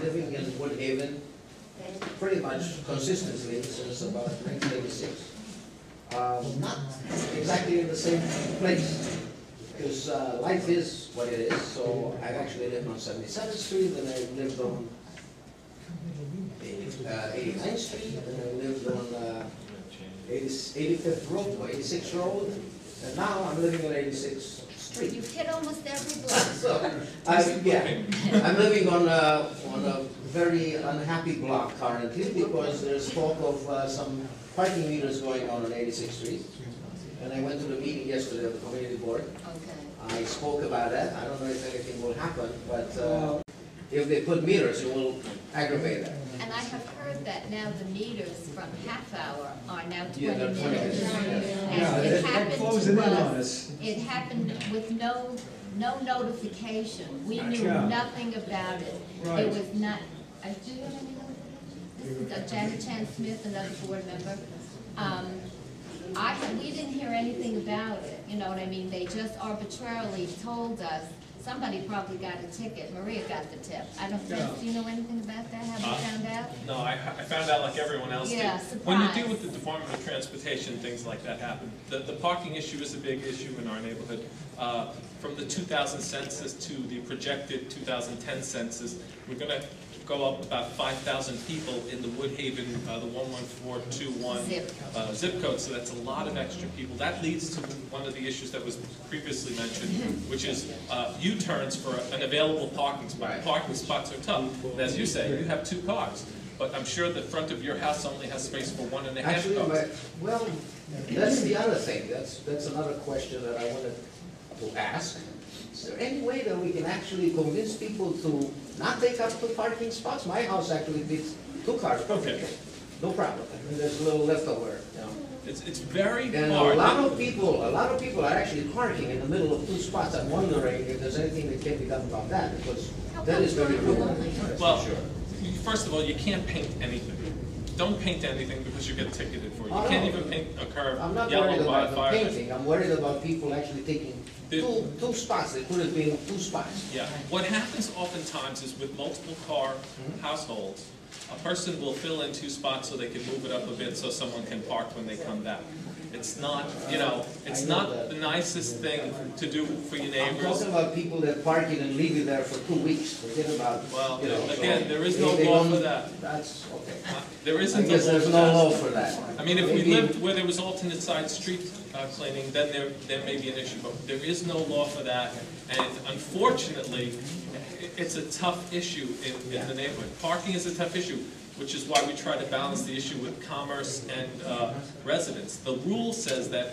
living in Woodhaven pretty much consistently since about 1986. Not exactly in the same place, because life is what it is. So I actually lived on 77th Street, and I lived on 89th Street, and I lived on 85th Road, or 86th Road, and now I'm living on 86th Street. You've hit almost every block. So, I'm living on a very unhappy block currently because there's talk of some parking meters going on 86th Street. And I went to the meeting yesterday of the community board. Okay. I spoke about that. I don't know if anything will happen, but if they put meters, it will aggravate that. And I have heard that now the meters from half hour are now 20 Yeah, they're 20 minutes. minutes. And it happened closing to in on us, us. it happened with no notification. We knew Yeah. nothing about it. Right. It was not, do you have any notification? This is Janet Chan Smith, another board member. We didn't hear anything about it, you know what I mean? They just arbitrarily told us, somebody probably got a ticket. Maria got the tip. I don't know, do you know anything about that? Have you found out? No, I found out like everyone else Yeah, did. When you surprise. deal with the Department of Transportation, things like that happen. The parking issue is a big issue in our neighborhood. From the 2000 census to the projected 2010 census, we're going to go up about 5,000 people in the Woodhaven, the 11421 zip code, so that's a lot of extra people. That leads to one of the issues that was previously mentioned, which is U-turns for an available parking spot. Right. Parking spots are tough. And as you say, you have 2 cars, but I'm sure the front of your house only has space for 1.5 Actually, cars. well, that's the other thing. That's another question that I wanted to ask. Is there any way that we can actually convince people to not take up 2 parking spots? My house actually fits 2 cars perfectly. Okay. No problem. And there's a little leftover, you know. It's very And hard. a lot of people are actually parking in the middle of 2 spots. I'm wondering if there's anything that can be done about that, because that is very rude. Well, Sure. first of all, you can't paint anything. Don't paint anything because you get ticketed for it. You Oh, can't no. even paint a curb I'm not worried yellow by about the fire. painting. I'm worried about people actually taking two spots. They could have been 2 spots. Yeah, what happens oftentimes is with multiple car households, a person will fill in 2 spots so they can move it up a bit so someone can park when they come back. It's not, you know, it's not the nicest thing to do for your I'm neighbors. talking about people that park it and leave it there for 2 weeks. Forget about, Well, you know. again, so there is no they law don't- for that. That's, okay. There I isn't a guess law there's for no law that. for that. I mean, if we Maybe- lived where there was alternate side street cleaning, then there may be an issue, but there is no law for that, and unfortunately, it's a tough issue in the neighborhood. Parking is a tough issue, which is why we try to balance the issue with commerce and residents. The rule says that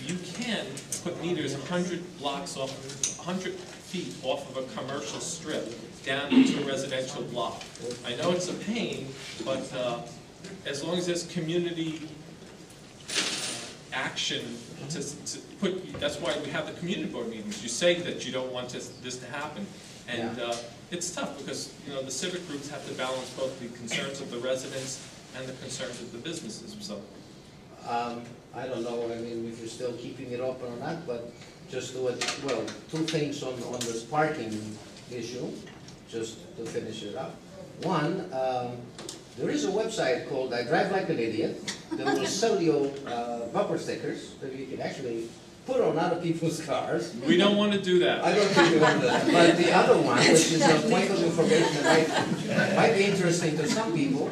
you can put meters 100 blocks off, 100 feet off of a commercial strip down into a residential block. I know it's a pain, but as long as there's community action to put, that's why we have the community board meetings. You say that you don't want this to happen. And it's tough because, you know, the civic groups have to balance both the concerns of the residents and the concerns of the businesses. So, I don't know, I mean, if you're still keeping it open or not, but just do it, well, 2 things on this parking issue, just to finish it up. One, there is a website called I Drive Like an Idiot that will sell you bumper stickers that you can actually put on other people's cars. we don't want to do that. I don't think you want that. But the other one, which is a point of information that might be interesting to some people,